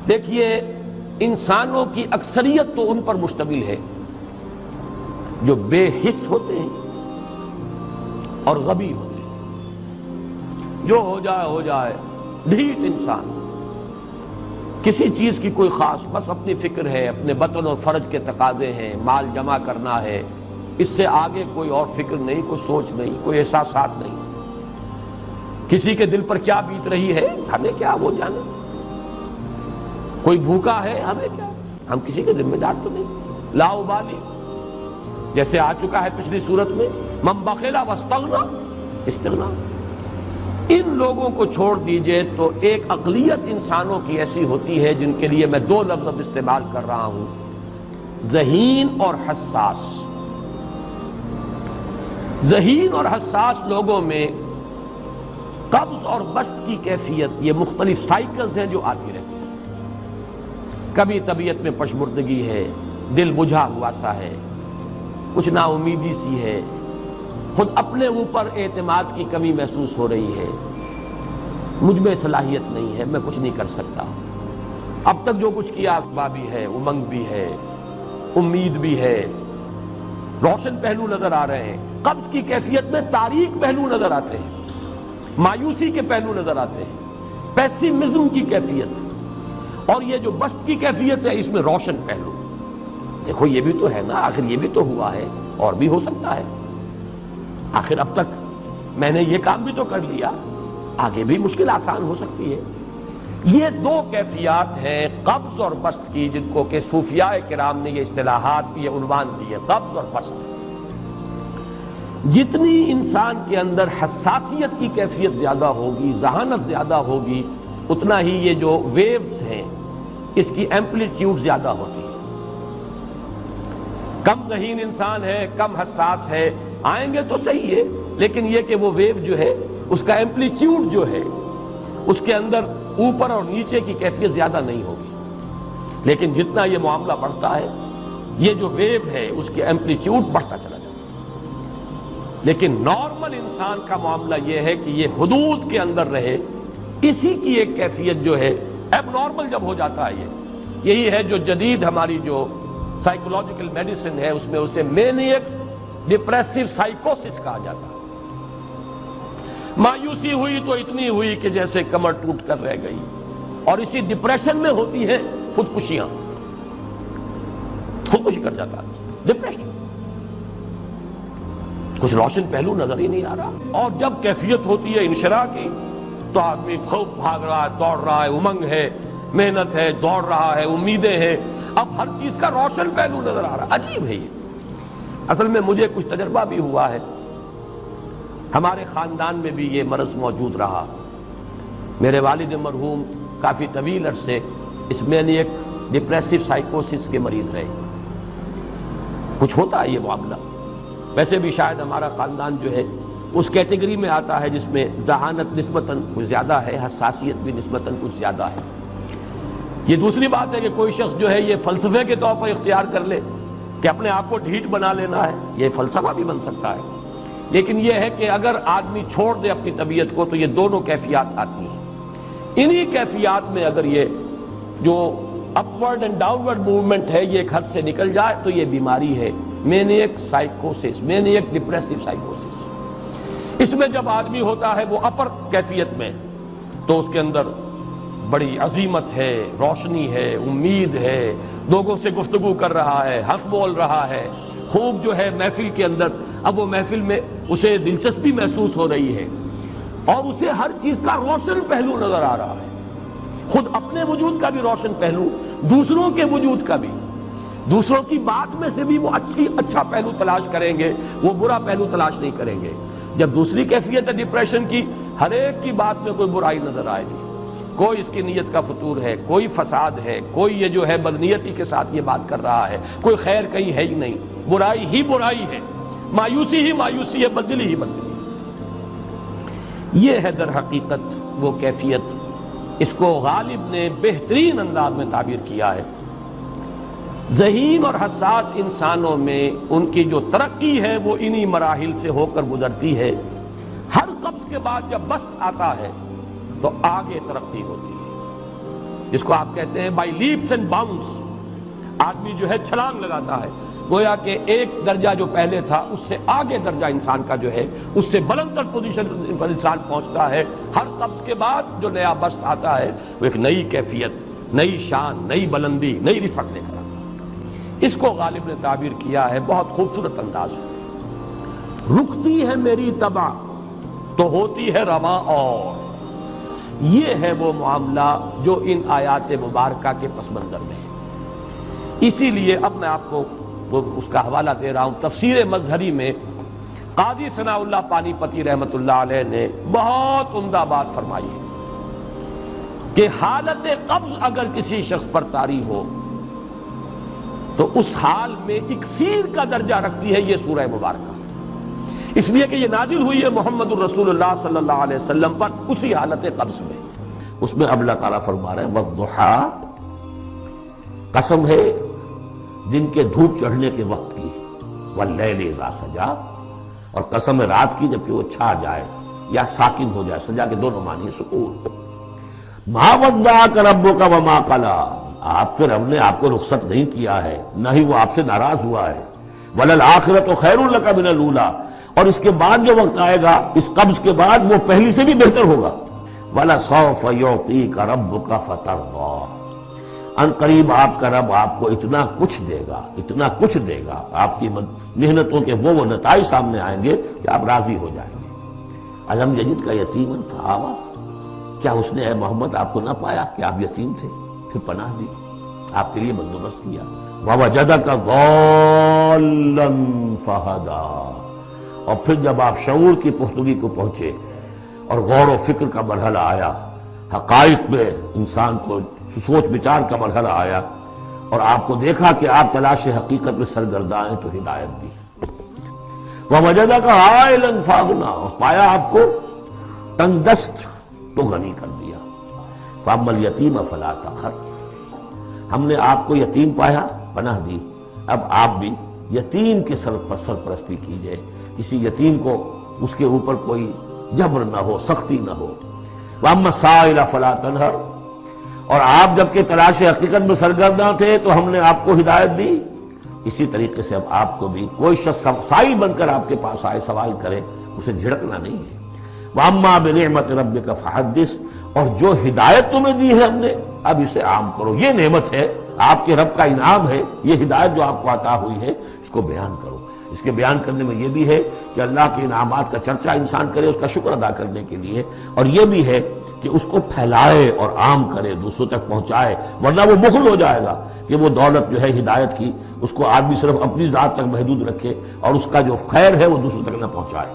دیکھیے، انسانوں کی اکثریت تو ان پر مشتمل ہے جو بے حس ہوتے ہیں اور غبی ہوتے ہیں. جو ہو جائے ڈھیٹ انسان، کسی چیز کی کوئی خاص، بس اپنی فکر ہے، اپنے بطن اور فرج کے تقاضے ہیں، مال جمع کرنا ہے، اس سے آگے کوئی اور فکر نہیں، کوئی سوچ نہیں، کوئی احساسات نہیں. کسی کے دل پر کیا بیت رہی ہے ہمیں کیا، وہ جانے. کوئی بھوکا ہے ہمیں کیا، ہم کسی کے ذمہ دار تو نہیں. لا ابالی، جیسے آ چکا ہے پچھلی صورت میں، من بخل واستغنی استغنا. ان لوگوں کو چھوڑ دیجئے تو ایک اقلیت انسانوں کی ایسی ہوتی ہے جن کے لیے میں دو لفظ استعمال کر رہا ہوں، ذہین اور حساس. ذہین اور حساس لوگوں میں قبض اور بسط کی کیفیت، یہ مختلف سائیکلز ہیں جو آتی رہتی ہیں. کبھی طبیعت میں پشمردگی ہے، دل بجھا ہوا سا ہے، کچھ نا امیدی سی ہے، خود اپنے اوپر اعتماد کی کمی محسوس ہو رہی ہے، مجھ میں صلاحیت نہیں ہے، میں کچھ نہیں کر سکتا. اب تک جو کچھ کیا اسباب بھی ہے، امنگ بھی ہے، امید بھی ہے، روشن پہلو نظر آ رہے ہیں. قبض کی کیفیت میں تاریک پہلو نظر آتے ہیں، مایوسی کے پہلو نظر آتے ہیں، پیسیمزم کی کیفیت. اور یہ جو بسط کی کیفیت ہے، اس میں روشن پہلو. دیکھو یہ بھی تو ہے نا، آخر یہ بھی تو ہوا ہے، اور بھی ہو سکتا ہے. آخر اب تک میں نے یہ کام بھی تو کر لیا، آگے بھی مشکل آسان ہو سکتی ہے. یہ دو کیفیات ہیں قبض اور بسط کی، جن کو کہ صوفیاء کرام نے یہ اصطلاحات، یہ عنوان دیے، قبض اور بسط. جتنی انسان کے اندر حساسیت کی کیفیت زیادہ ہوگی، ذہانت زیادہ ہوگی، اتنا ہی یہ جو ویوز ہیں اس کی ایمپلیٹیوڈ زیادہ ہوتی ہے. کم ذہین انسان ہے، کم حساس ہے، آئیں گے تو صحیح ہے، لیکن یہ کہ وہ ویو جو ہے اس کا ایمپلیٹیوڈ جو ہے اس کے اندر اوپر اور نیچے کی کیفیت زیادہ نہیں ہوگی. لیکن جتنا یہ معاملہ بڑھتا ہے، یہ جو ویو ہے اس کے ایمپلیٹیوڈ بڑھتا چلا جاتا ہے. لیکن نارمل انسان کا معاملہ یہ ہے کہ یہ حدود کے اندر رہے. اسی کی ایک کیفیت جو ہے ایب نارمل جب ہو جاتا ہے، یہی ہے جو جدید ہماری جو سائیکولوجیکل میڈیسن ہے اس میں اسے مینیکس ڈپریسو سائیکوسس کہا جاتا ہے. مایوسی ہوئی تو اتنی ہوئی کہ جیسے کمر ٹوٹ کر رہ گئی. اور اسی ڈپریشن میں ہوتی ہیں خودکشیاں، خودکشی کر جاتا ہے ڈپریشن. کچھ روشن پہلو نظر ہی نہیں آ رہا. اور جب کیفیت ہوتی ہے انشراح کی تو آدمی خوب بھاگ رہا ہے، دوڑ رہا ہے، امنگ ہے، محنت ہے، دوڑ رہا ہے، امیدیں ہیں. اب ہر چیز کا روشن پہلو نظر آ رہا ہے. عجیب ہے یہ. اصل میں مجھے کچھ تجربہ بھی ہوا ہے، ہمارے خاندان میں بھی یہ مرض موجود رہا. میرے والد مرحوم کافی طویل عرصے اس مینیک ڈپریسو سائیکوسس کے مریض رہے. کچھ ہوتا ہے یہ معاملہ. ویسے بھی شاید ہمارا خاندان جو ہے اس کیٹیگری میں آتا ہے جس میں ذہانت نسبتاً کچھ زیادہ ہے، حساسیت بھی نسبتاً کچھ زیادہ ہے. یہ دوسری بات ہے کہ کوئی شخص جو ہے یہ فلسفے کے طور پر اختیار کر لے کہ اپنے آپ کو ڈھیٹ بنا لینا ہے، یہ فلسفہ بھی بن سکتا ہے. لیکن یہ ہے کہ اگر آدمی چھوڑ دے اپنی طبیعت کو تو یہ دونوں کیفیات آتی ہیں. انہی کیفیات میں اگر یہ جو اپورڈ اینڈ ڈاؤنورڈ موومنٹ ہے یہ ایک حد سے نکل جائے تو یہ بیماری ہے مینیک سائیکوسس، مینیک ڈپریسو سائیکوسس. اس میں جب آدمی ہوتا ہے وہ اپر کیفیت میں تو اس کے اندر بڑی عظیمت ہے، روشنی ہے، امید ہے، لوگوں سے گفتگو کر رہا ہے، حق بول رہا ہے، خوب جو ہے محفل کے اندر. اب وہ محفل میں اسے دلچسپی محسوس ہو رہی ہے اور اسے ہر چیز کا روشن پہلو نظر آ رہا ہے. خود اپنے وجود کا بھی روشن پہلو، دوسروں کے وجود کا بھی. دوسروں کی بات میں سے بھی وہ اچھا پہلو تلاش کریں گے، وہ برا پہلو تلاش نہیں کریں گے. جب دوسری کیفیت ہے ڈپریشن کی، ہر ایک کی بات میں کوئی برائی نظر آئے گی، کوئی اس کی نیت کا فطور ہے، کوئی فساد ہے، کوئی یہ جو ہے بدنیتی کے ساتھ یہ بات کر رہا ہے، کوئی خیر کہیں ہے ہی نہیں، برائی ہی برائی ہے، مایوسی ہی مایوسی ہے، بدلی ہی بدلی. یہ ہے در حقیقت وہ کیفیت. اس کو غالب نے بہترین انداز میں تعبیر کیا ہے. ذہین اور حساس انسانوں میں ان کی جو ترقی ہے وہ انہی مراحل سے ہو کر گزرتی ہے. ہر قبض کے بعد جب بسط آتا ہے تو آگے ترقی ہوتی ہے. جس کو آپ کہتے ہیں بائی لیپس اینڈ باؤنس، آدمی جو ہے چھلانگ لگاتا ہے، گویا کہ ایک درجہ جو پہلے تھا اس سے آگے درجہ انسان کا جو ہے اس سے بلندر پوزیشن پر انسان پہنچتا ہے۔ ہر قبض کے بعد جو نیا بست آتا ہے وہ ایک نئی کیفیت، نئی شان، نئی بلندی، نئی رفعت لے کر آتا ہے۔ اس کو غالب نے تعبیر کیا ہے بہت خوبصورت انداز میں، رکتی ہے میری طبع تو ہوتی ہے رواں اور، یہ ہے وہ معاملہ جو ان آیات مبارکہ کے پس منظر میں ہے۔ اسی لیے اب میں آپ کو اس کا حوالہ دے رہا ہوں، تفسیر مظہری میں قاضی ثناء اللہ پانی پتی رحمت اللہ علیہ نے بہت عمدہ بات فرمائی ہے کہ حالت قبض اگر کسی شخص پر طاری ہو تو اس حال میں اکسیر کا درجہ رکھتی ہے یہ سورہ مبارکہ، اس لیے کہ یہ نازل ہوئی ہے محمد الرسول اللہ صلی اللہ علیہ وسلم پر اسی حالت قبض میں۔ اس میں اب اللہ تعالیٰ فرما رہے ہیں والضحیٰ، قسم ہے دن کے دھوپ چڑھنے کے وقت کی، واللیل اذا سجا، اور قسم ہے رات کی جبکہ وہ چھا جائے یا ساکن ہو جائے، سجا کے دونوں معنی سکون۔ ما ودعک ربک وما قلی، آپ کے رب نے آپ کو رخصت نہیں کیا ہے، نہ ہی وہ آپ سے ناراض ہوا ہے۔ وللآخرۃ خیر لک من الاولی، اور اس کے بعد جو وقت آئے گا اس قبض کے بعد وہ پہلی سے بھی بہتر ہوگا۔ وَلَسَوْفَ يُعْطِيكَ رَبُّكَ فَتَرْضَىٰ، ان قریب آپ کا رب آپ کو اتنا کچھ دے گا، اتنا کچھ دے گا، آپ کی محنتوں کے وہ نتائج سامنے آئیں گے کہ آپ راضی ہو جائیں گے۔ الم یجدک یتیما فآویٰ، کیا اس نے اے محمد آپ کو نہ پایا کہ آپ یتیم تھے پھر پناہ دی، آپ کے لیے بندوبست کیا۔ ووجدک ضالا فہدیٰ، اور پھر جب آپ شعور کی پختگی کو پہنچے اور غور و فکر کا مرحلہ آیا، حقائق میں انسان کو سوچ بچار کا مرحلہ آیا اور آپ کو دیکھا کہ آپ تلاش حقیقت میں سرگرداں ہیں تو ہدایت دی۔ وَوَجَدَكَ عَائِلًا فَأَغْنَىٰ، اور پایا آپ کو تنگ دست تو غنی کر دیا۔ فَأَمَّا الْيَتِيمَ فَلَا تَقْهَرْ، ہم نے آپ کو یتیم پایا، پناہ دی، اب آپ بھی یتیم کے سرپرستی کیجئے، کسی یتیم کو اس کے اوپر کوئی جبر نہ ہو، سختی نہ ہو۔ وَأَمَّا السَّائِلَ فَلَا تَنْهَرْ، اور آپ جب کہ تلاش حقیقت میں سرگرداں تھے تو ہم نے آپ کو ہدایت دی، اسی طریقے سے اب آپ کو بھی کوئی شخص سائل بن کر آپ کے پاس آئے سوال کرے اسے جھڑکنا نہیں ہے۔ وَأَمَّا بِنِعْمَةِ رَبِّكَ فَحَدِّثْ، اور جو ہدایت تمہیں دی ہے ہم نے اب اسے عام کرو، یہ نعمت ہے، آپ کے رب کا انعام ہے، یہ ہدایت جو آپ کو عطا ہوئی ہے اس کو بیان کرو۔ اس کے بیان کرنے میں یہ بھی ہے کہ اللہ کے انعامات کا چرچا انسان کرے اس کا شکر ادا کرنے کے لیے، اور یہ بھی ہے کہ اس کو پھیلائے اور عام کرے، دوسروں تک پہنچائے، ورنہ وہ بخل ہو جائے گا کہ وہ دولت جو ہے ہدایت کی اس کو آدمی صرف اپنی ذات تک محدود رکھے اور اس کا جو خیر ہے وہ دوسروں تک نہ پہنچائے۔